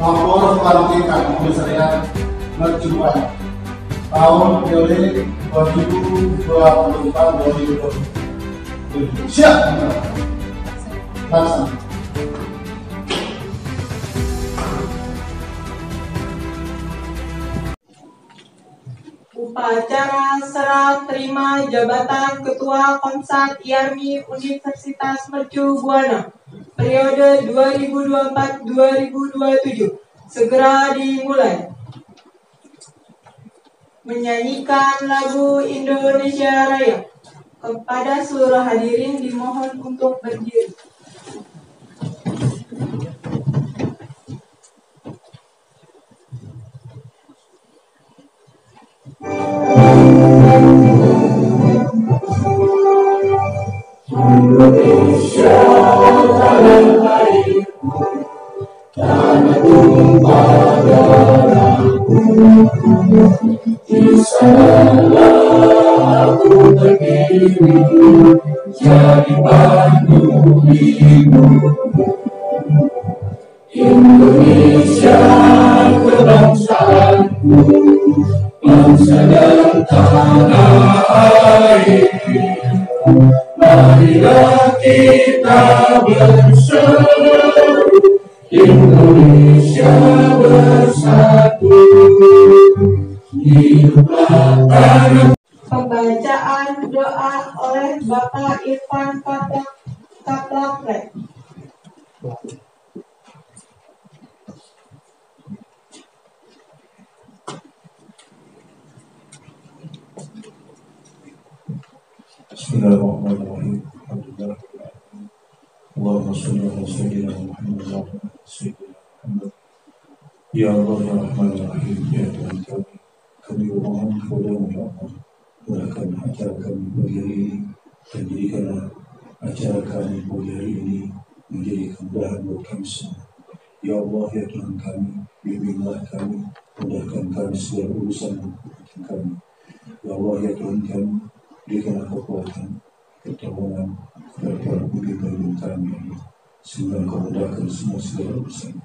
Lapor pelantikan Komisariat Mercubuana tahun periode 2024-2027. Siap. Laksana. Upacara serah terima jabatan Ketua Komsat IARMI Universitas Mercu Buana periode 2024-2027 segera dimulai. Menyanyikan lagu Indonesia Raya. Kepada seluruh hadirin dimohon untuk berdiri. Indonesia tanah airku, tanah tumpah darahku. Di sanalah aku berdiri, jadi batu hidupku. Indonesia kebangsaanku, bangsa dan tanah airku. Marilah kita berseru, Indonesia bersatu. Hiduplah tanah. Pembacaan doa oleh Bapak Irfan Kaplapret. Bismillahirrahmanirrahim. Alhamdulillah. Allahumma shalli ala sayyidina Muhammad wa ala sayyidina Muhammad. Ya Allah ya Rahman ya Rahim, ya Tuhan kami mohon kepadamu ya Allah, mudahkan acara kami pagi hari ini dan jadikanlah acara kami pagi hari ini menjadi kemudahan buat kami semua. Ya Allah ya Tuhan kami, bimbinglah kami, mudahkan kami segala urusan kami. Ya Allah ya Tuhan kami, berikanlah kekuatan, pertolongan kepada para pemimpin kami, sehingga Engkau mudahkan semua segala urusan.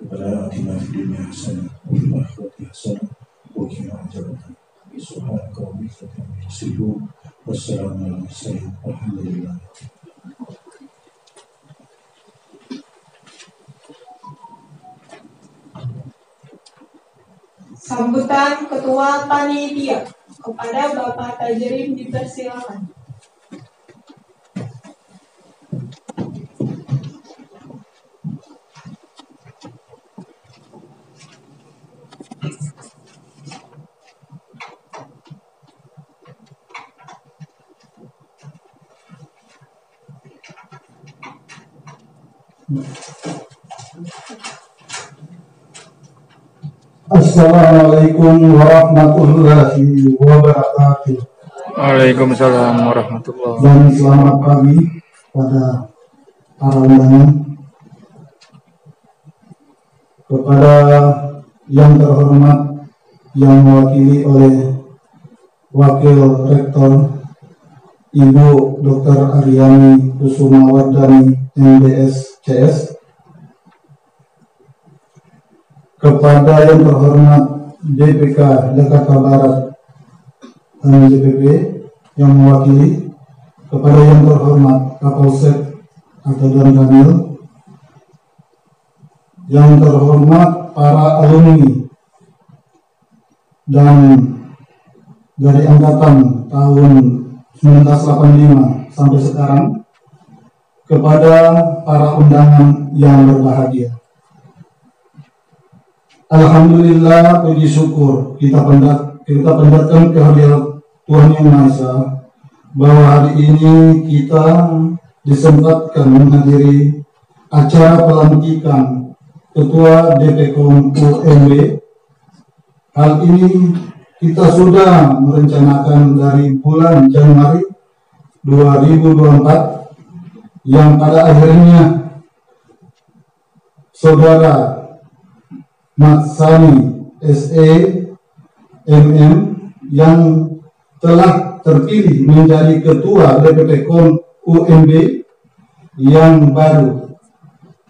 Kepada atina fid dunya hasanah wa fil akhirati hasanah wa qina adzabannar. Subhanaka wa bihamdika asyhadu wassalamu ala mursalin walhamdulillah. Sambutan Ketua Panitia. Kepada Bapak Tajrim dipersilakan. Assalamualaikum warahmatullahi wabarakatuh. Waalaikumsalam warahmatullahi wabarakatuh. Dan selamat pagi pada para undangan. Kepada yang terhormat yang mewakili oleh Wakil Rektor Ibu Dr. Aryani Kusumawardani MDS CS. Kepada yang terhormat DPK Jakarta Barat dan DPP yang mewakili, kepada yang terhormat Kapolsek atau Dan Kamil, yang terhormat para alumni dan dari angkatan tahun 1985 sampai sekarang, kepada para undangan yang berbahagia. Alhamdulillah, puji syukur kita panjatkan kehadirat Tuhan Yang Maha Esa bahwa hari ini kita disempatkan menghadiri acara pelantikan Ketua DPKOM UMB. Hal ini kita sudah merencanakan dari bulan Januari 2024 yang pada akhirnya Saudara Matsani SE MM yang telah terpilih menjadi Ketua DPPKOM UMB yang baru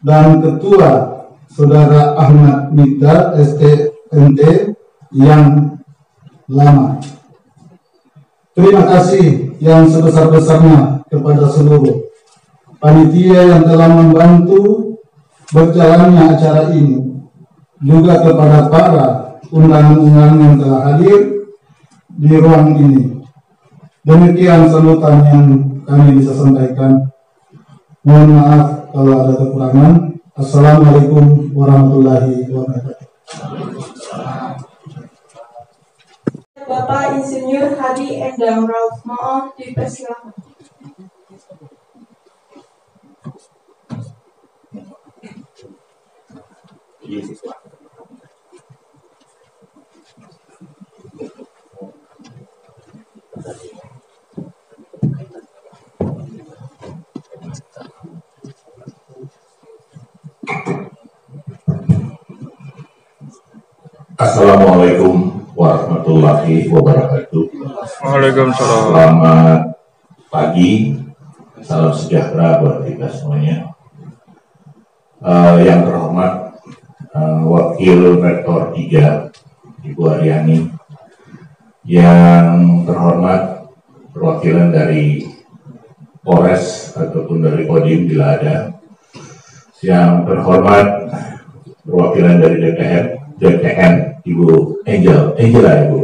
dan Ketua Saudara Ahmad Mita STMT yang lama. Terima kasih yang sebesar-besarnya kepada seluruh panitia yang telah membantu berjalannya acara ini, juga kepada para undangan-undangan yang telah hadir di ruang ini. Demikian sambutan yang kami bisa sampaikan. Mohon maaf kalau ada kekurangan. Assalamualaikum warahmatullahi wabarakatuh. Bapak Insinyur Hadi Endang Rauf, mohon dipersilakan. Assalamualaikum warahmatullahi wabarakatuh. Waalaikumsalam. Selamat pagi, salam sejahtera buat kita semuanya. Yang terhormat Wakil Rektor 3 Ibu Aryani, yang terhormat perwakilan dari Polres ataupun dari Kodim bila ada, yang terhormat perwakilan dari DPN Ibu Angela Ibu,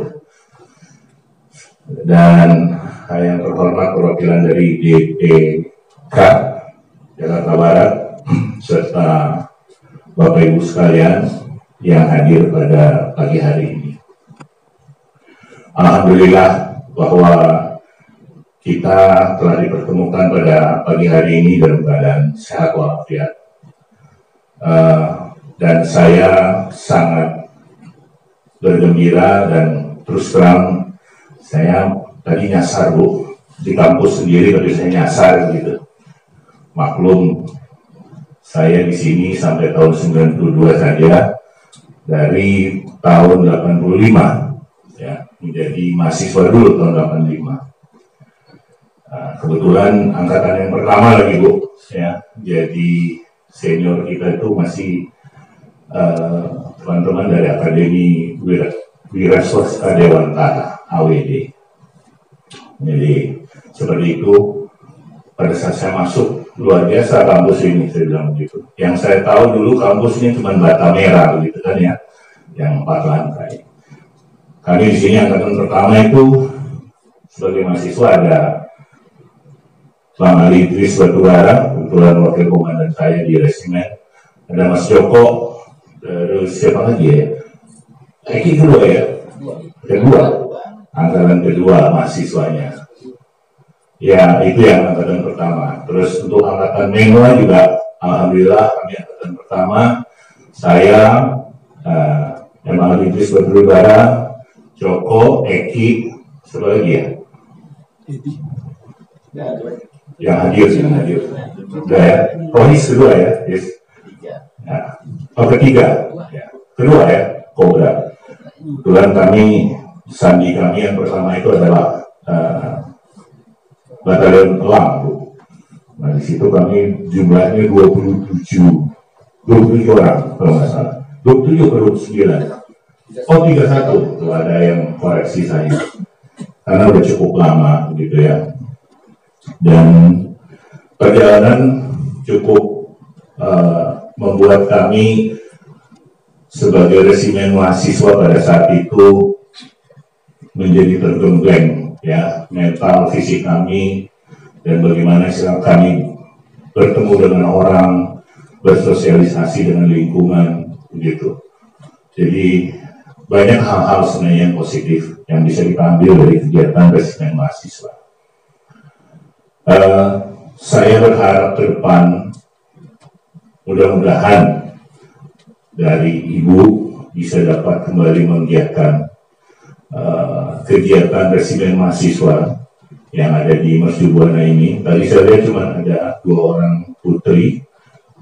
dan yang terhormat perwakilan dari DPK Jakarta Barat serta Bapak Ibu sekalian yang hadir pada pagi hari ini. Alhamdulillah bahwa kita telah dipertemukan pada pagi hari ini dalam keadaan sehat walafiat. Dan saya sangat bergembira dan terus terang saya tadi nyasar Bu di kampus sendiri, tapi saya nyasar gitu. Maklum saya di sini sampai tahun 92 saja, dari tahun 85 ya, menjadi mahasiswa dulu tahun 85. Kebetulan angkatan yang pertama lagi Bu ya, jadi senior kita itu masih teman-teman dari Akademi Wira Swasta Dewantara AWD. Jadi seperti itu. Pada saat saya masuk, luar biasa kampus ini, saya bilang begitu. Yang saya tahu dulu kampus ini cuma bata merah begitu kan ya, yang 4 lantai. Kami di sini angkatan pertama itu sebagai mahasiswa ada Bang Ali Idris Batubara, kebetulan wakil komandan saya di resimen. Ada Mas Joko, terus siapa lagi ya? Eki kedua ya? Kedua, angkatan kedua mahasiswanya. Ya itu yang angkatan pertama. Terus untuk angkatan menua juga, alhamdulillah kami angkatan pertama. Saya, Bang Ali Idris Batubara, Joko, Eki, siapa lagi ya? Yang hadir. Udah ya, Rohis kedua ya, yes. Ya. Oh ketiga, ya. Kedua ya, Kobra. Kebetulan kami, sandi kami yang pertama itu adalah Batalion Elang Bu. Nah di situ kami jumlahnya 27 orang kalau nggak salah, 27 atau 29. Oh 31, tuh ada yang koreksi saya, karena udah cukup lama gitu ya. Dan perjalanan cukup membuat kami sebagai resimen mahasiswa pada saat itu menjadi tergembleng ya, mental fisik kami, dan bagaimana sekarang kami bertemu dengan orang, bersosialisasi dengan lingkungan begitu. Jadi banyak hal-hal sebenarnya yang positif yang bisa diambil dari kegiatan resimen mahasiswa. Saya berharap ke depan mudah-mudahan dari Ibu bisa dapat kembali menggiatkan kegiatan resimen mahasiswa yang ada di Mercu Buana ini. Tadi saya lihat cuma ada 2 orang putri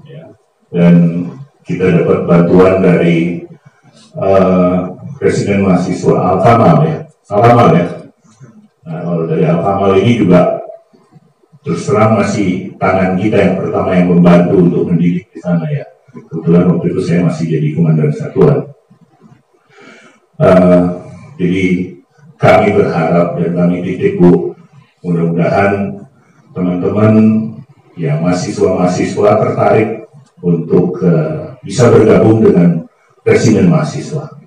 ya, dan kita dapat bantuan dari resimen mahasiswa Al-Kamal ya. Nah, kalau dari Al-Kamal ini juga terus terang masih tangan kita yang pertama yang membantu untuk mendidik di sana ya. Kebetulan waktu itu saya masih jadi komandan satuan. Jadi kami berharap dan kami titip Bu, mudah-mudahan teman-teman ya mahasiswa-mahasiswa tertarik untuk bisa bergabung dengan Resimen Mahasiswa.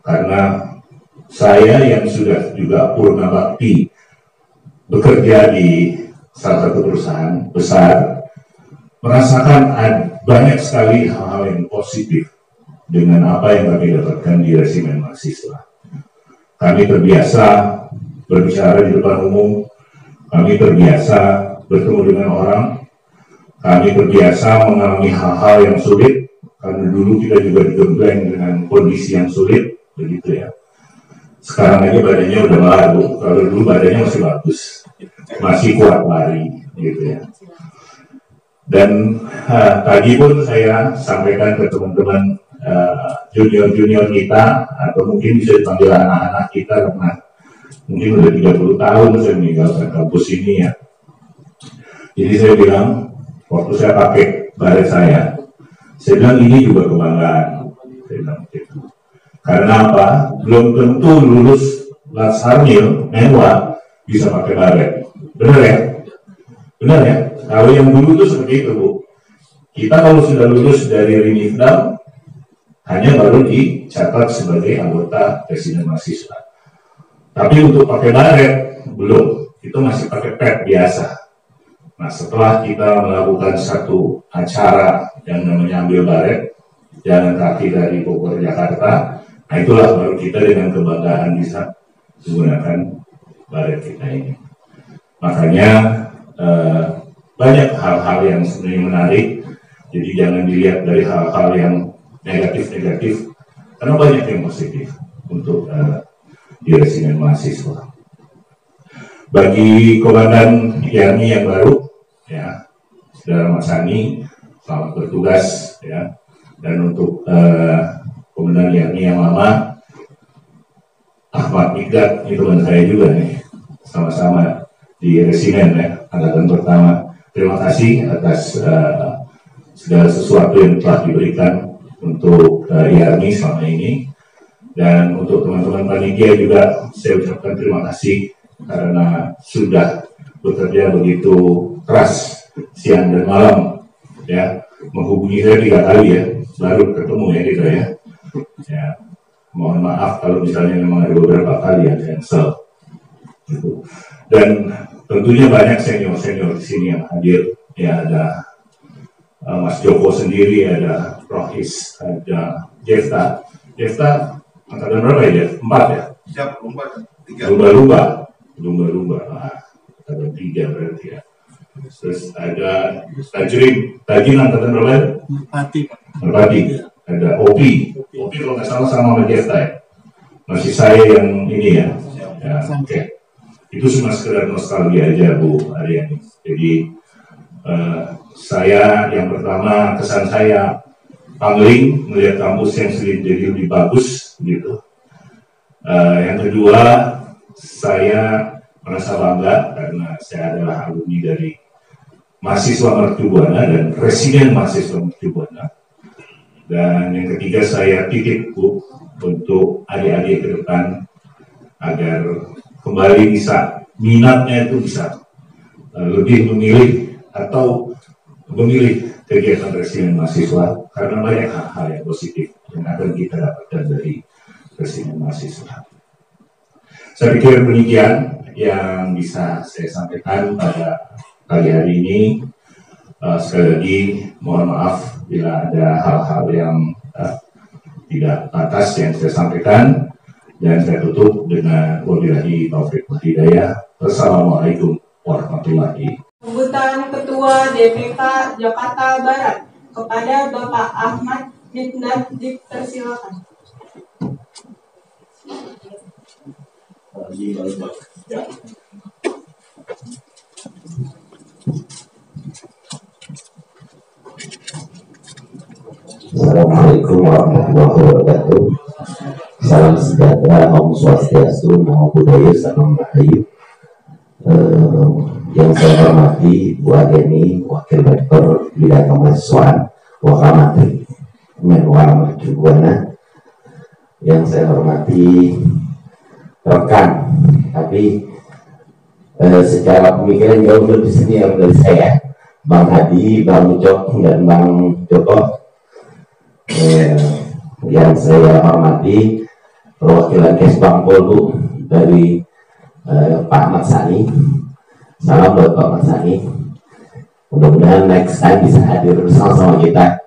Karena saya yang sudah juga purna bakti bekerja di salah satu perusahaan besar, merasakan banyak sekali hal-hal yang positif dengan apa yang kami dapatkan di Resimen Mahasiswa. Kami terbiasa berbicara di depan umum, kami terbiasa bertemu dengan orang, kami terbiasa mengalami hal-hal yang sulit, karena dulu kita juga digembleng dengan kondisi yang sulit, begitu ya. Sekarang aja badannya udah baru, kalau dulu badannya masih bagus, masih kuat lari, gitu ya. Dan tadi pun saya sampaikan ke teman-teman junior-junior kita, atau mungkin bisa dipanggil anak-anak kita, karena mungkin udah 30 tahun saya meninggalkan kampus ini ya. Jadi saya bilang, waktu saya pakai baret saya bilang ini juga kebanggaan. Saya bilang gitu. Karena apa? Belum tentu lulus Latsarmil mewah bisa pakai baret. Benar ya? Benar ya? Kalau yang dulu itu seperti itu, Bu. Kita kalau sudah lulus dari Rinifdam, hanya baru dicatat sebagai anggota Resimen Mahasiswa. Tapi untuk pakai baret, belum. Itu masih pakai pet biasa. Nah, setelah kita melakukan satu acara yang namanya ambil baret, jalan kaki dari Bogor, Jakarta, nah itulah baru kita dengan kebanggaan bisa menggunakan baret kita ini. Makanya, banyak hal-hal yang sebenarnya menarik, jadi jangan dilihat dari hal-hal yang negatif-negatif, karena banyak yang positif untuk di Resimen Mahasiswa. Bagi Komandan Yarni yang baru, ya, Saudara Mas Sani, selamat bertugas, ya. Dan untuk Komandan Yarni yang lama, Ahmad Mikdad, ini teman saya juga nih, sama-sama di Resimen ya, angkatan pertama. Terima kasih atas segala sesuatu yang telah diberikan untuk Yarni selama ini. Dan untuk teman-teman panitia juga saya ucapkan terima kasih karena sudah bekerja begitu keras siang dan malam ya, menghubungi saya 3 kali ya, baru ketemu ya kita ya. Ya, mohon maaf kalau misalnya memang ada beberapa kali yang cancel gitu. Dan tentunya banyak senior-senior di sini yang hadir ya, ada Mas Joko sendiri, ada Rohis, ada Jefta angkatan berapa ya? 4 ya? Siap, Lumba, angkatan 3 berarti ya. Terus ada Tajin angkatan berapa? Merpati. Ada Opi kalau nggak salah sama Jefta ya. Masih saya yang ini ya. Ya, oke. Itu cuma sekedar nostalgia aja Bu Aryani. Jadi saya yang pertama, kesan saya pangling melihat kampus yang jadi lebih bagus gitu. Yang kedua, saya merasa bangga karena saya adalah alumni dari mahasiswa Mercu Buana dan Resimen Mahasiswa Mercu Buana. Dan yang ketiga, saya titip Bu untuk adik-adik ke depan agar kembali bisa minatnya itu bisa lebih memilih atau memilih kegiatan Resimen Mahasiswa, karena banyak hal-hal yang positif yang akan kita dapatkan dari Resimen Mahasiswa. Saya pikir demikian yang bisa saya sampaikan pada pagi hari ini. Sekali lagi mohon maaf bila ada hal-hal yang tidak pantas yang saya sampaikan, dan saya tutup dengan wabillahi taufiq wal hidayah. Wassalamualaikum warahmatullahi wabarakatuh. Sambutan Ketua DPK Jakarta Barat kepada Bapak Ahmad Mikdad dipersilakan. Assalamualaikum warahmatullahi wabarakatuh. Salam sejahtera, Om Swastiastu, Namo Buddhaya, Salam Rahayu. Yang saya hormati Bu Aryani, Wakil Rektor Bidang Kemahasiswaan Wakamatri. Menwa Mercu Buana, yang saya hormati rekan, tapi secara pemikiran jauh lebih senior dari saya, Bang Hadi, Bang Ucok, dan Bang Joko. Yang saya hormati perwakilan Kesbang Poldu dari Pak Ahmad Sani. Salam buat Pak Ahmad Sani. Mudah-mudahan next time bisa hadir bersama-sama kita.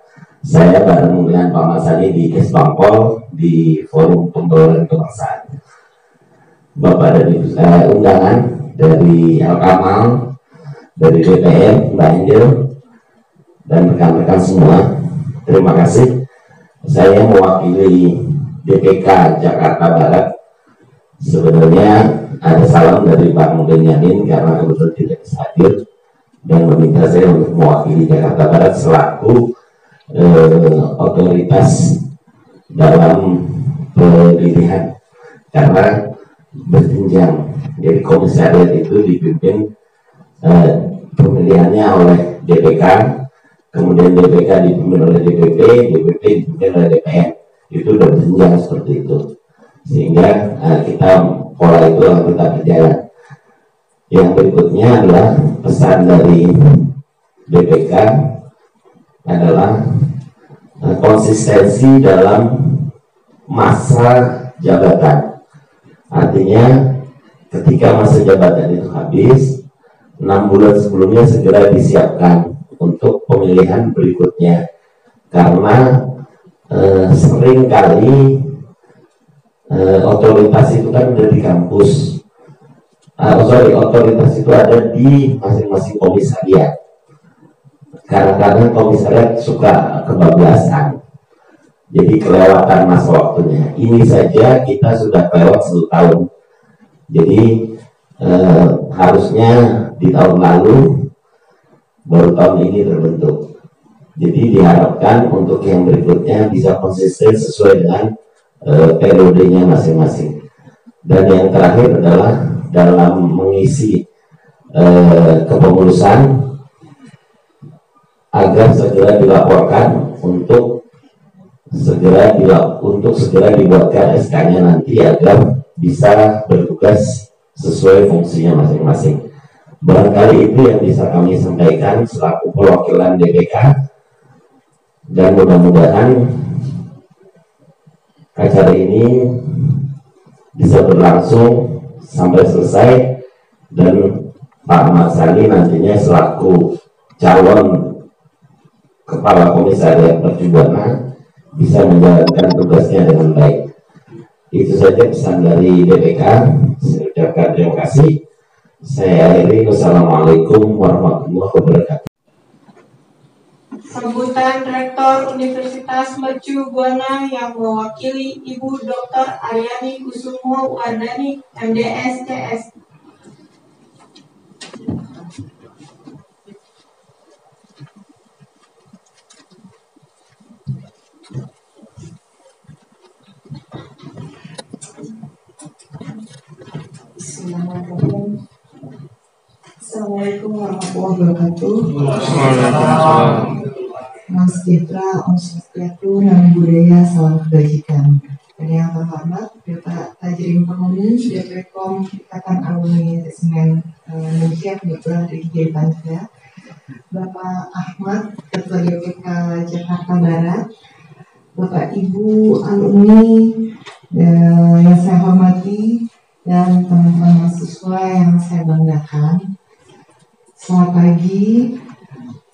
Saya bareng dengan Pak Ahmad Sani di Kesbang Pol di Forum Pembelajaran Kebangsaan. Bapak dan Ibu undangan dari Al-Kamal, dari DPR, Mbak Angel, dan rekan-rekan semua, terima kasih. Saya mewakili DPK Jakarta Barat. Sebenarnya ada salam dari Bang Benyamin karena kebetulan tidak bisa hadir dan meminta saya untuk mewakili Jakarta Barat selaku otoritas dalam pemilihan, karena berjenjang. Jadi komisariat itu dipimpin pemilihannya oleh DPK, kemudian DPK dipimpin oleh DPP, DPP dipimpin oleh DPR. Itu udah berjenjang seperti itu, sehingga kita pola itu kita berjalan. Yang berikutnya adalah pesan dari DPK adalah konsistensi dalam masa jabatan. Artinya ketika masa jabatan itu habis, 6 bulan sebelumnya segera disiapkan untuk pemilihan berikutnya, karena sering kali otoritas itu kan ada di kampus, otoritas itu ada di masing-masing komisariat. Kadang-kadang komisariat suka kebablasan, jadi kelewatan masa waktunya. Ini saja kita sudah kelewat 1 tahun. Jadi harusnya di tahun lalu, baru tahun ini terbentuk. Jadi diharapkan untuk yang berikutnya bisa konsisten sesuai dengan periodenya masing-masing. Dan yang terakhir adalah dalam mengisi kepengurusan, agar segera dilaporkan untuk segera dibuatkan SK-nya nanti agar bisa bertugas sesuai fungsinya masing-masing. Barangkali itu yang bisa kami sampaikan selaku perwakilan DPK, dan mudah-mudahan acara ini bisa berlangsung sampai selesai, dan Pak Ahmad Sani nantinya selaku calon Kepala Komisariat Mercu Buana bisa menjalankan tugasnya dengan baik. Itu saja pesan dari DPK. Saya ucapkan terima kasih. Saya akhiri. Wassalamualaikum warahmatullahi wabarakatuh. Sambutan Rektor Universitas Mercu Buana yang mewakili Ibu Dr. Aryani Kusumo Wardani, MDS, CS. Assalamualaikum warahmatullahi wabarakatuh. Waalaikumsalam. Salam sejahtera, Om Swastiastu, Namo Buddhaya, salam kebajikan. Dan yang terhormat Bapak Tajrim Penghuni DPkom Ikatan Alumni Resimen Indonesia kebetulan dari Kegiatan saya, Bapak Ahmad Ketua DPK Jakarta Barat, Bapak Ibu alumni yang saya hormati, dan teman-teman mahasiswa yang saya banggakan. Selamat pagi.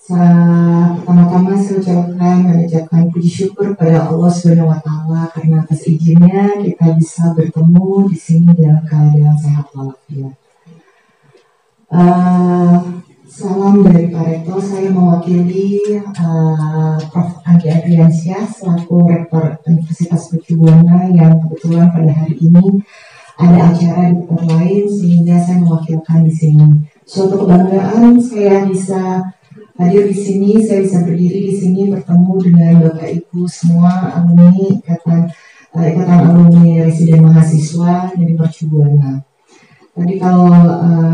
Pertama-tama saya mengucapkan puji syukur pada Allah Subhanahu wa Ta'ala karena atas izinnya kita bisa bertemu di sini dalam keadaan sehat walafiat. Salam dari Pak Rektor, saya mewakili Prof. Andi Adriansyah selaku Rektor Universitas Mercu Buana yang kebetulan pada hari ini ada acara di tempat lain sehingga saya mewakilkan di sini. Suatu kebanggaan saya bisa hadir di sini, saya bisa berdiri di sini bertemu dengan Bapak Ibu semua alumni Ikatan Alumni Residen Mahasiswa dari Mercu Buana. Tadi kalau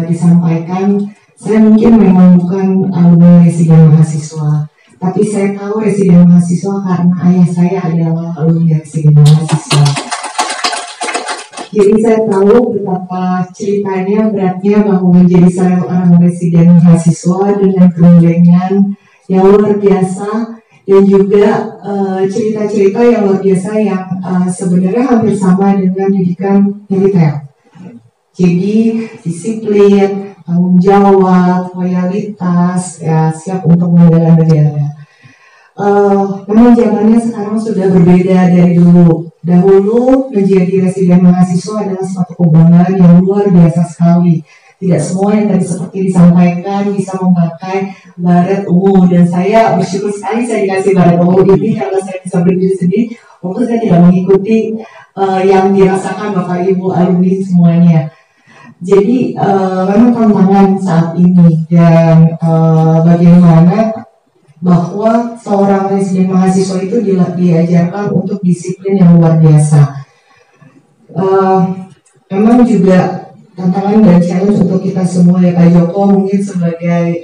disampaikan, saya mungkin memang bukan alumni Residen Mahasiswa, Tapi saya tahu residen mahasiswa karena ayah saya adalah alumni residen mahasiswa. Jadi saya tahu betapa ceritanya beratnya bahwa menjadi seorang residen mahasiswa dengan kerenggangan yang luar biasa dan juga cerita-cerita yang luar biasa yang sebenarnya hampir sama dengan didikan militer. Jadi disiplin, tanggung jawab, loyalitas, ya siap untuk membela negara. Memang zamannya sekarang sudah berbeda dari dulu. Dahulu menjadi residen mahasiswa adalah suatu kebanggaan yang luar biasa sekali. Tidak semua yang tadi seperti disampaikan bisa memakai baret ungu, dan saya bersyukur sekali saya dikasih baret ungu ini karena saya bisa berdiri sendiri. Untuk saya tidak mengikuti yang dirasakan Bapak Ibu alumni semuanya. Jadi memang tantangan saat ini, dan bagaimana bahwa seorang residen mahasiswa itu diajarkan untuk disiplin yang luar biasa. Memang juga tantangan dan challenge untuk kita semua ya Kak Joko, mungkin sebagai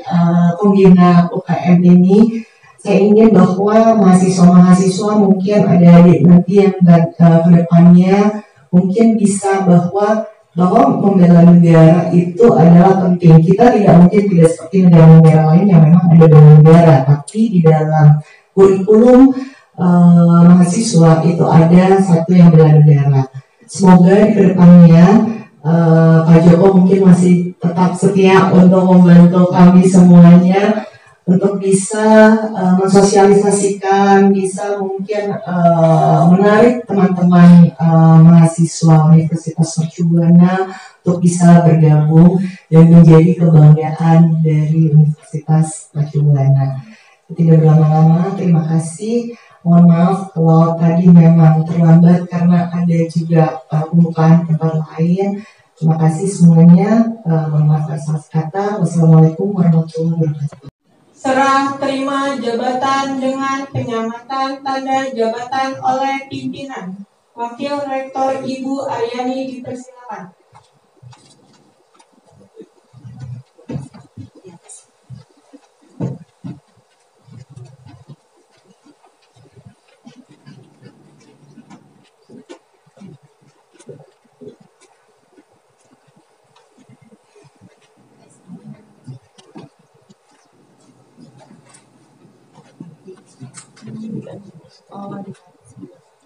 pembina UKM ini, saya ingin bahwa mahasiswa-mahasiswa mungkin ada nanti yang ke depannya mungkin bisa bahwa membela negara itu adalah penting. Kita tidak mungkin tidak seperti negara-negara lain yang memang ada bela negara, tapi di dalam kurikulum mahasiswa itu ada satu yang bela negara. Semoga di kedepannya Pak Joko mungkin masih tetap setia untuk membantu kami semuanya untuk bisa mensosialisasikan, bisa mungkin menarik teman-teman mahasiswa Universitas Mercu Buana untuk bisa bergabung dan menjadi kebanggaan dari Universitas Mercu Buana. Tidak berlama-lama, terima kasih. Mohon maaf kalau tadi memang terlambat karena ada juga pembukaan tempat lain. Terima kasih semuanya. Mohon maaf atas kata. Wassalamualaikum warahmatullahi wabarakatuh. Serah terima jabatan dengan penyamatan tanda jabatan oleh pimpinan. Wakil Rektor Ibu Aryani dipersilakan.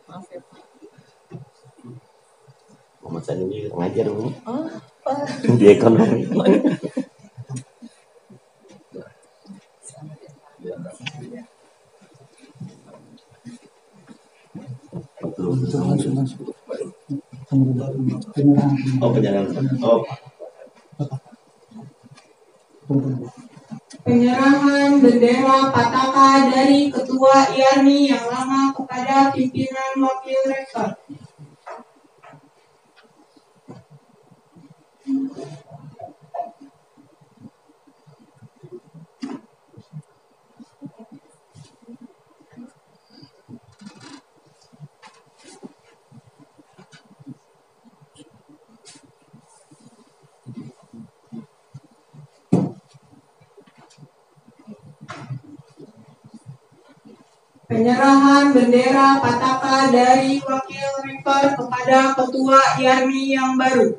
Maaf ya Pak. Muhammad Sani ngajar Bu. Di ekonomi. Penyerahan bendera Pataka dari Ketua IARMI yang lama kepada pimpinan Wakil Rektor. Penyerahan bendera Pataka dari Wakil Rektor kepada Ketua IARMI yang baru.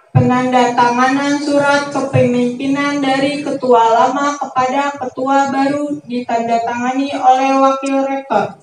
Penandatanganan surat kepemimpinan dari Ketua lama kepada Ketua baru ditandatangani oleh Wakil Rektor.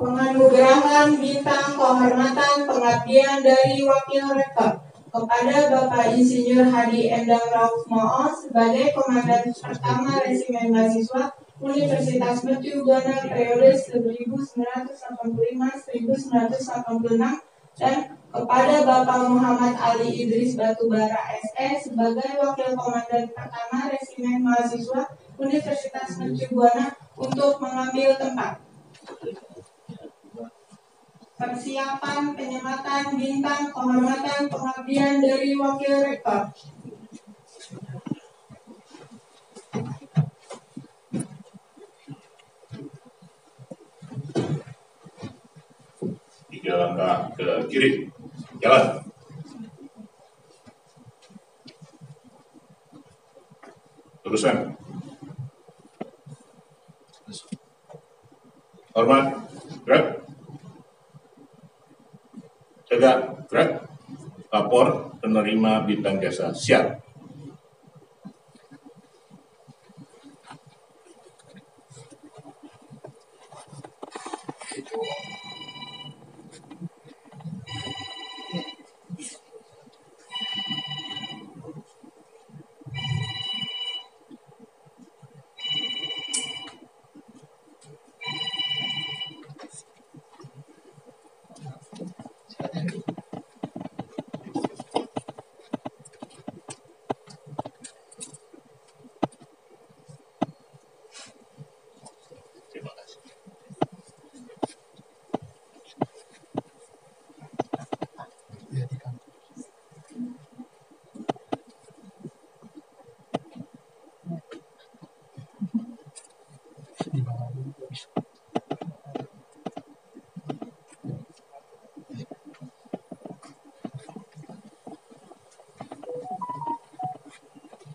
penganugerahan bintang kehormatan pengabdian dari Wakil Rektor kepada Bapak Insinyur Hadi Endang Rauf Moos sebagai Komandan Pertama Resimen Mahasiswa Universitas Mercu Buana periode 1985-1986 dan kepada Bapak Muhammad Ali Idris Batubara SE sebagai Wakil Komandan Pertama Resimen Mahasiswa Universitas Mercu Buana untuk mengambil tempat. Persiapan penyematan bintang kehormatan pengabdian dari Wakil Rektor. Tiga langkah ke kiri, jalan. Teruskan. Hormat, gerak. Tegak, gerak. Lapor penerima bintang jasa, siap.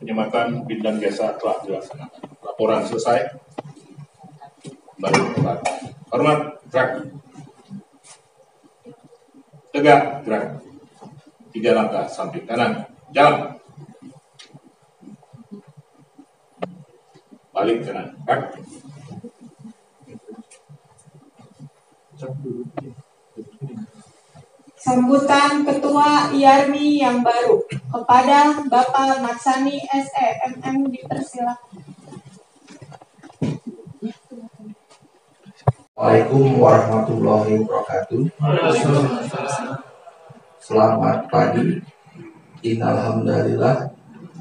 Penyematan bintang jasa telah dilaksanakan. Laporan selesai. Baru tempat. Hormat, gerak. Tegak, gerak. 3 langkah samping kanan, jalan. Balik kanan, gerak. Sambutan Ketua IARMI yang baru kepada Bapak Matsani SE MM dipersilakan. Assalamualaikum warahmatullahi wabarakatuh. Selamat pagi. Innalhamdulillah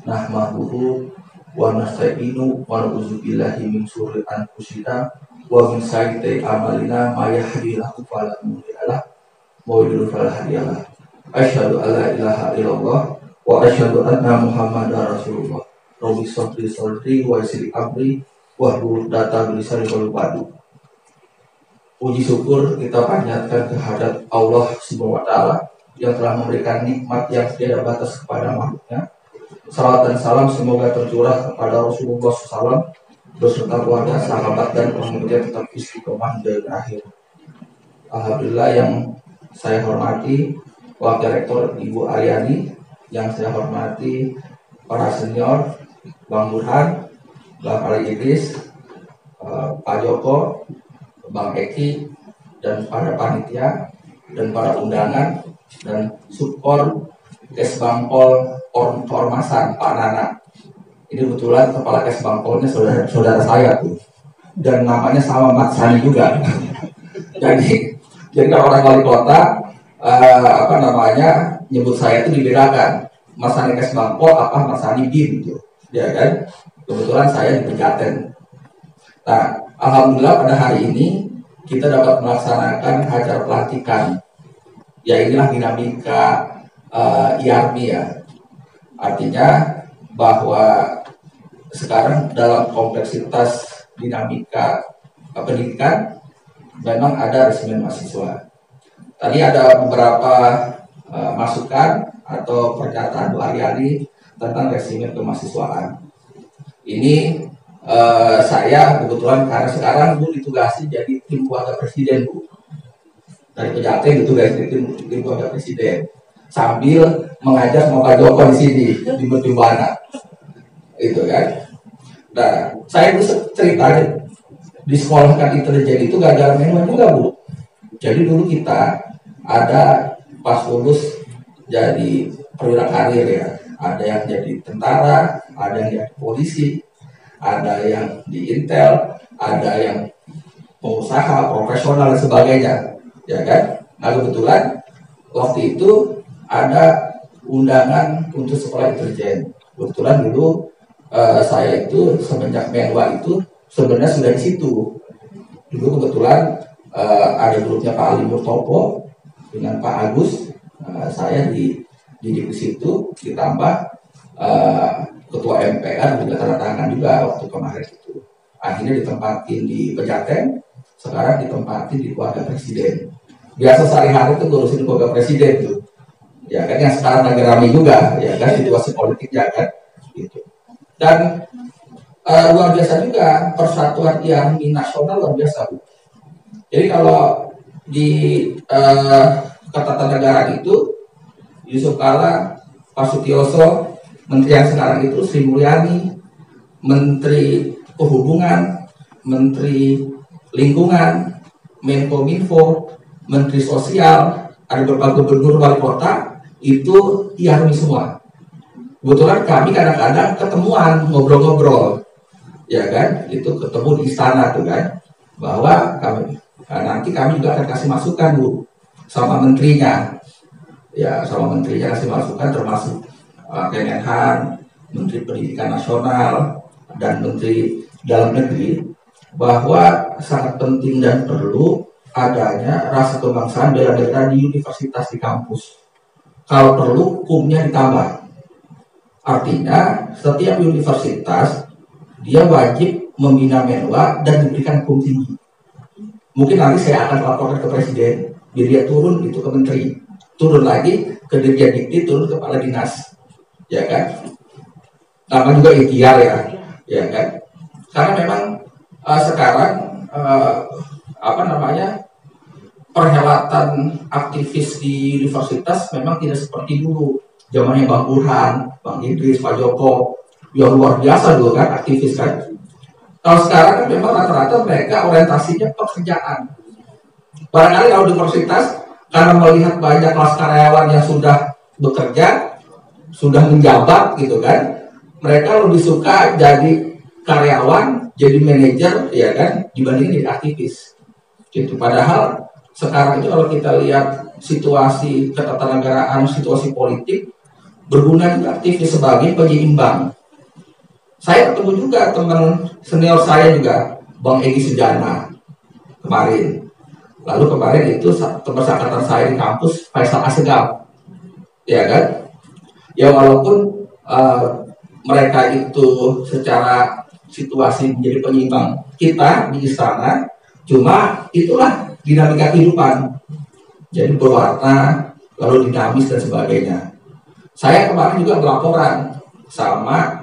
nahmaduhu wa nasta'inu wa na'udzubillahi min syururi anfusina wa min sayyiati a'malina may yahdihillahu fala mudilla lahu wa yudlil fala hadiya lahu. Asyhadu an la ilaha illallah wa asyhadu anna Muhammadar Rasulullah. Rabbi shrah sadri wa yassir amri wahlul 'uqdatam min lisani yafqahu qawli. Puji syukur kita panjatkan kehadirat Allah Subhanahu wa taala yang telah memberikan nikmat yang tiada batas kepada makhluknya. Salawat dan salam semoga tercurah kepada Rasulullah SAW beserta keluarga, sahabat dan pengikutnya tetap istiqomah hingga akhir. Alhamdulillah, yang saya hormati Wakil Rektor Ibu Aryani, yang saya hormati para senior Bang Burhan, Bang Ali Idris, Pak Joko, Bang Eki, dan para panitia dan para undangan dan support Kesbangpol Ormasan Pak Nana. Ini kebetulan kepala Kesbangpolnya saudara saya tuh, dan namanya sama Mat Sani juga. jadi kalau orang wali kota nyebut saya itu dibedakan, Mas Sani Kesbangpol apa Mas Sani BIM gitu, ya kan? Kebetulan saya di Pejaten. Nah, alhamdulillah pada hari ini kita dapat melaksanakan acara pelantikan. Ya, inilah dinamika IARMI ya. Artinya bahwa sekarang dalam kompleksitas dinamika pendidikan memang ada resimen mahasiswa. Tadi ada beberapa masukan atau pernyataan Bu Aryani tentang resimen kemahasiswaan. Ini saya kebetulan karena sekarang Bu ditugasi jadi tim keluarga presiden, Bu. Dari Pejaten ditugasi tim keluarga presiden. Sambil mengajak Pak Joko di sini di Mercubuana, itu kan. Nah, saya itu ceritanya di sekolah kan intelijen itu gak ada main juga, Bu. Jadi dulu kita ada pas lulus jadi perwira karir ya, ada yang jadi tentara, ada yang jadi polisi, ada yang di Intel, ada yang pengusaha, profesional dan sebagainya, ya kan? Nah kebetulan waktu itu ada undangan untuk sekolah intelijen. Kebetulan dulu saya itu semenjak Menwa itu sebenarnya sudah di situ. Dulu kebetulan ada grupnya Pak Ali Murtopo dengan Pak Agus, saya di situ, ditambah ketua MPR juga tanda tangan juga waktu kemarin itu. Akhirnya ditempatin di Pejaten, sekarang ditempatin di keluarga presiden. Biasa sehari-hari itu ngurusin keluarga presiden tuh, ya kan, yang sekarang lagi ramai juga, ya kan, situasi politiknya kan, gitu. Dan luar biasa juga persatuan IARMI nasional, luar biasa Bu. Jadi kalau di Ketatanegaraan itu Yusuf Kala, Pak Sutioso, Menteri yang sekarang itu Sri Mulyani, Menteri Perhubungan, Menteri Lingkungan, Menkominfo, Menteri Sosial, ada beberapa gubernur wali kota, itu IARMI semua. Kebetulan kami kadang-kadang ketemuan, ngobrol-ngobrol, ya kan, itu ketemu di istana tuh kan, bahwa kami nanti kami juga akan kasih masukan Bu, sama menterinya, ya sama menterinya kasih masukan termasuk Kemenhan, Menteri Pendidikan Nasional, dan Menteri Dalam Negeri, bahwa sangat penting dan perlu adanya rasa kebangsaan bela negara di universitas, di kampus. Kalau perlu hukumnya ditambah. Artinya setiap universitas dia wajib membina Menwa dan diberikan hukum tinggi. Mungkin nanti saya akan laporkan ke presiden, biar dia turun itu ke menteri, turun lagi ke Dirjen Dikti, turun ke kepala dinas, ya kan? Nama juga ikhtiar ya kan? Karena memang sekarang perhelatan aktivis di universitas memang tidak seperti dulu. Zamannya Bang Burhan, Bang Idris, Pak Joko, yang luar biasa dulu kan aktivis kan. Kalau sekarang kan memang rata-rata mereka orientasinya pekerjaan. Barangkali kalau di universitas karena melihat banyak kelas karyawan yang sudah bekerja, sudah menjabat gitu kan, mereka lebih suka jadi karyawan, jadi manajer, ya kan, dibandingin jadi aktivis. Gitu. Padahal sekarang itu kalau kita lihat situasi ketatanegaraan, situasi politik, berguna juga aktivis sebagai penyeimbang. Saya ketemu juga teman senior saya juga, Bang Egy Sujana kemarin. Lalu kemarin itu teman angkatan saya di kampus, Faisal Asegaf, ya kan? Ya walaupun mereka itu secara situasi menjadi penyeimbang kita di istana, cuma itulah dinamika kehidupan. Jadi berwarna, lalu dinamis dan sebagainya. Saya kemarin juga melaporan sama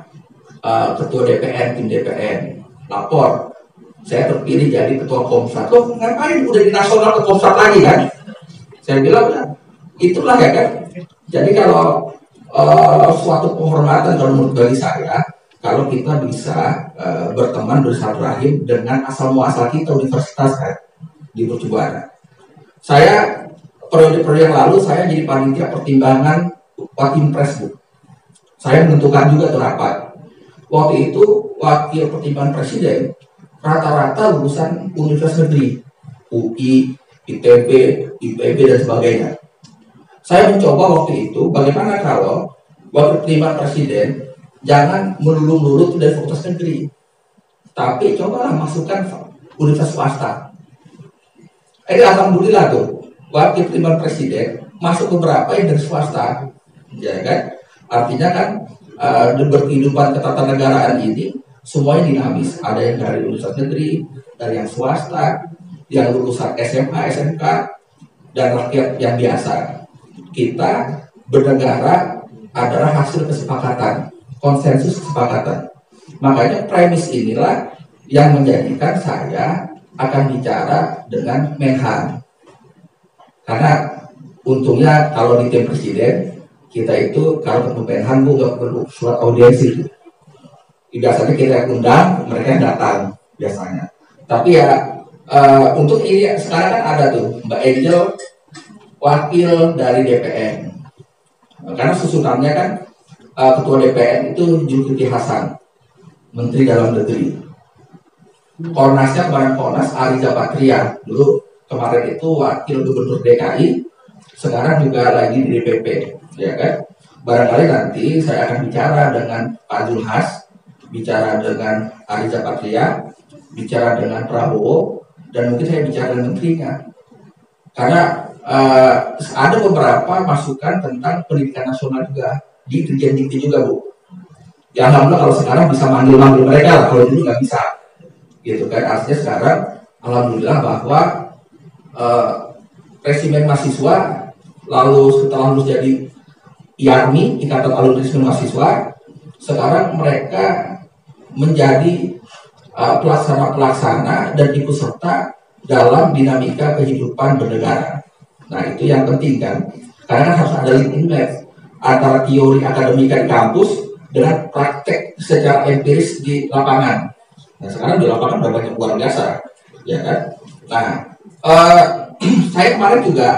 ketua DPN, tim DPN, lapor. Saya terpilih jadi ketua Komsat. Loh, ngapain udah di nasional ke Komsat lagi kan? Saya bilang, ya, itulah ya kan. Jadi kalau suatu penghormatan kalau menurut bagi saya, kalau kita bisa berteman bersilaturahim dengan asal muasal kita universitas kan di Mercubuana. Saya periode-periode yang lalu saya jadi panitia pertimbangan Wakimpres Bu. Saya menentukan juga tuh rapat. Waktu itu wakil pertimbangan presiden rata-rata lulusan universitas negeri, UI, ITB, IPB dan sebagainya. Saya mencoba waktu itu bagaimana kalau wakil pertimbangan presiden jangan melulu-lulu dari fakultas negeri, tapi cobalah masukkan universitas swasta. Alhamdulillah tuh wakil pertimbangan presiden masuk beberapa yang dari swasta, ya kan? Artinya kan berkehidupan ketatanegaraan ini semuanya dinamis. Ada yang dari universitas negeri, dari yang swasta, yang lulusan SMA, SMK, dan rakyat yang biasa. Kita bernegara adalah hasil kesepakatan, konsensus kesepakatan. Makanya premis inilah yang menjadikan saya akan bicara dengan Menhan. Karena untungnya kalau di tim presiden, kita itu kalau ketemu Menhan Bu nggak perlu surat audiensi itu. Biasanya kita undang, mereka datang biasanya. Tapi ya Untuk ini sekarang kan ada tuh Mbak Angel wakil dari DPN. Karena susunannya kan ketua DPN itu Zulkifli Hasan, Menteri Dalam Negeri. Kornasnya kemarin Kornas Ariza Patria, dulu kemarin itu wakil gubernur DKI, sekarang juga lagi di DPP, ya kan? Barangkali nanti saya akan bicara dengan Pak Zulhas, bicara dengan Ariza Patria, bicara dengan Prabowo, dan mungkin saya bicara dengan menterinya. Karena ada beberapa masukan tentang pendidikan nasional juga di Dirjen Dikti juga, Bu. Ya alhamdulillah kalau sekarang bisa manggil-manggil mereka lah, kalau dulu nggak bisa. Gitu kan, artinya sekarang alhamdulillah bahwa resimen mahasiswa lalu setelah lulus jadi IARMI, Ikatan Alumni Resimen Mahasiswa, sekarang mereka menjadi pelaksana dan ikut serta dalam dinamika kehidupan bernegara. Nah itu yang penting kan, karena kan harus ada link in match antara teori akademika di kampus dengan praktek secara empiris di lapangan. Nah sekarang di lapangan udah banyak luar biasa, ya kan? Nah saya kemarin juga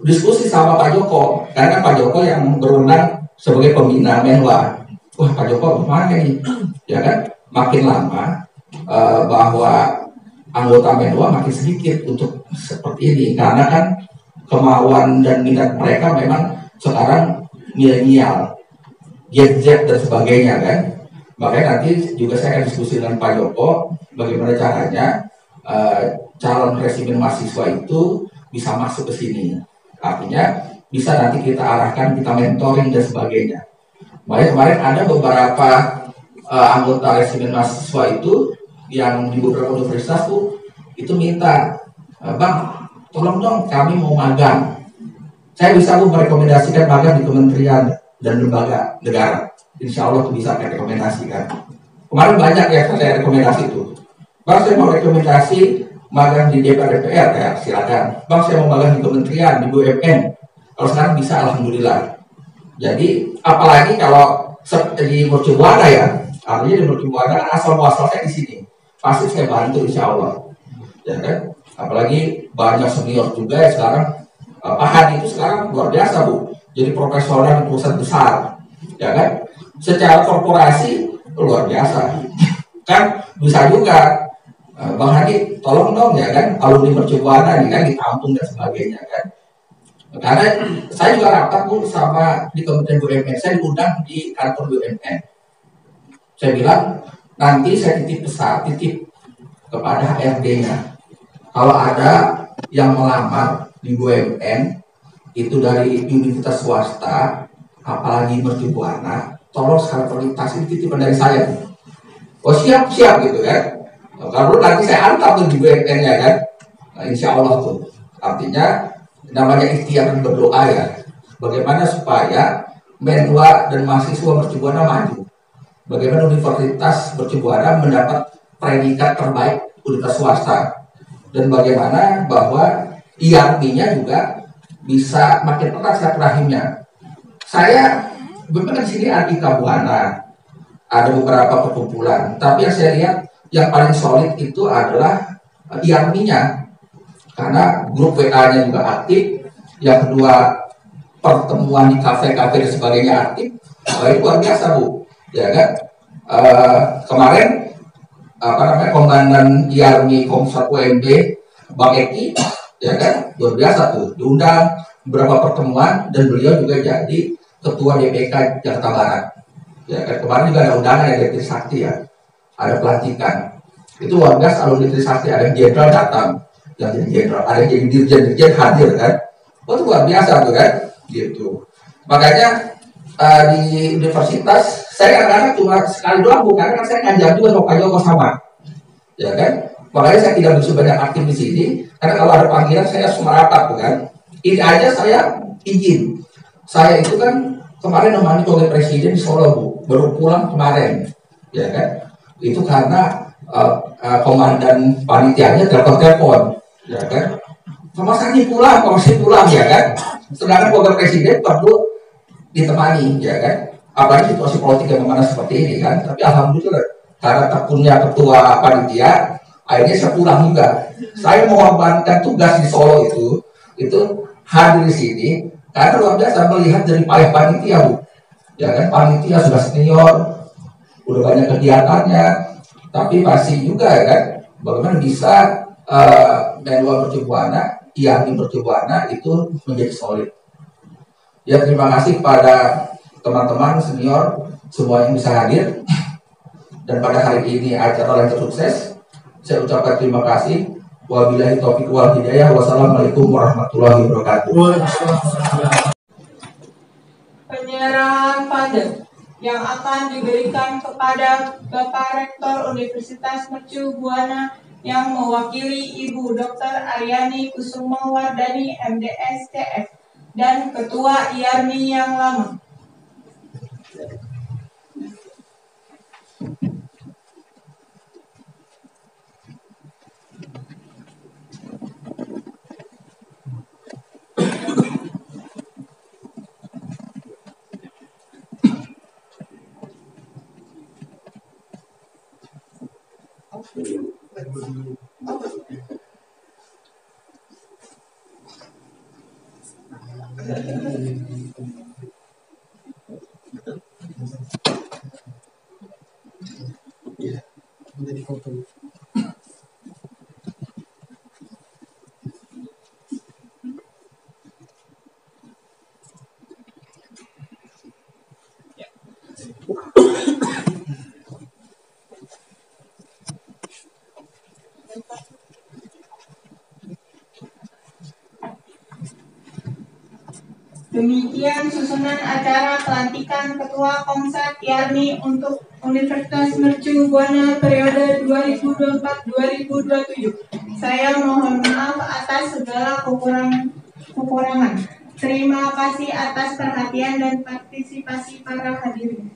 diskusi sama Pak Joko, karena kan Pak Joko yang berwenang sebagai pembina Menwa. Wah Pak Joko gimana nih, ya kan? Makin lama bahwa anggota Menwa makin sedikit untuk seperti ini, karena kan kemauan dan minat mereka memang sekarang milenial, Gen Z dan sebagainya kan. Makanya nanti juga saya akan diskusi dengan Pak Joko bagaimana caranya calon resimen mahasiswa itu bisa masuk ke sini. Artinya bisa nanti kita arahkan, kita mentoring dan sebagainya. Makanya kemarin ada beberapa anggota resimen mahasiswa itu yang di beberapa universitas tuh itu minta, Bang, tolong dong kami mau magang. Saya bisa merekomendasikan magang di kementerian dan lembaga negara. Insya Allah tuh bisa saya rekomendasikan. Kemarin banyak ya saya rekomendasi itu. Bang, saya mau rekomendasi magang di DPR, ya silakan. Bang, saya mau magang di kementerian, di BUMN. Kalau sekarang bisa, alhamdulillah. Jadi apalagi kalau di Mercubuana ya, artinya di Mercubuana asal muasal saya di sini. Pasti saya bantu insya Allah, ya kan? Apalagi banyak senior juga ya sekarang. Pak Hadi itu sekarang luar biasa, Bu. Jadi profesional di perusahaan besar, ya kan? Secara korporasi luar biasa. Kan bisa juga, Bang Hadi, tolong dong ya kan, alumni Mercubuana ini kan ditampung dan sebagainya kan. Karena saya juga rapat Bu sama di Kementerian BUMN, saya diundang di kantor BUMN. Saya bilang, nanti saya titip kepada HRD-nya. Kalau ada yang melamar di BUMN itu dari universitas swasta, apalagi Mercubuana, tolong skala prioritas ini titipan dari saya. Oh siap gitu kan. Kalau nanti saya antar tuh di BUMN-nya kan. Nah, insya Allah tuh. Artinya namanya ikhtiar dan berdoa ya. Bagaimana supaya Menwa dan mahasiswa Mercubuana maju. Bagaimana Universitas Mercubuana mendapat predikat terbaik universitas swasta, dan bagaimana bahwa IARMI-nya juga bisa makin erat silaturahimnya. Saya benar di sini Andika Buana, ada beberapa perkumpulan, tapi yang saya lihat yang paling solid itu adalah IARMI-nya, karena grup WA-nya juga aktif. Yang kedua, pertemuan di kafe-kafe dan sebagainya aktif. Itu luar biasa Bu, ya kan? Kemarin Komandan IARMI Komsat UMB Bang Eki, ya kan, luar biasa tuh, diundang beberapa pertemuan dan beliau juga jadi ketua DPK Jakarta Barat. Ya kan, kemarin juga ada undangan dari Trisakti ya, ada pelantikan. Itu luar biasa, alumni Trisakti, ada yang jenderal datang, yang jadi jenderal, ada yang jadi dirjen hadir kan. Oh, itu luar biasa tuh kan, gitu. Makanya di universitas saya kadang-kadang cuma sekali doang, bukan kan saya ngajar juga sama Pak Joko sama, ya kan. Makanya saya tidak bisa banyak aktif di sini, karena kalau ada panggilan saya harus merapat, bukan. Ini aja saya izin. Saya itu kan kemarin nemani oleh Presiden di Solo Bu, baru pulang kemarin, ya kan. Itu karena komandan panitianya telepon, ya kan. Masih pulang, ya kan. Sedangkan program Presiden perlu ditemani, ya kan. Apalagi situasi politik yang mana seperti ini kan. Tapi alhamdulillah karena tekunnya ketua panitia, Akhirnya saya pulang juga. Saya mengorbankan tugas di Solo itu hadir di sini karena luar biasa melihat dari payah panitia, Bu. Ya kan, panitia sudah senior, udah banyak kegiatannya, tapi masih juga ya kan, bagaimana bisa Menwa Mercu Buana, IAMI Mercu Buana itu menjadi solid. Ya, terima kasih pada teman-teman senior semua yang bisa hadir, dan pada hari ini acara yang sukses. Saya ucapkan terima kasih. Wabillahi taufiq wal hidayah. Wassalamualaikum warahmatullahi wabarakatuh. Penyerahan pada yang akan diberikan kepada Bapak Rektor Universitas Mercu Buana yang mewakili Ibu Dr. Aryani Kusumawardani MDS TF dan Ketua IARMI yang lama. Demikian susunan acara pelantikan Ketua Komsat IARMI untuk Universitas Mercu Buana periode 2024-2027. Saya mohon maaf atas segala kekurangan. Terima kasih atas perhatian dan partisipasi para hadirin.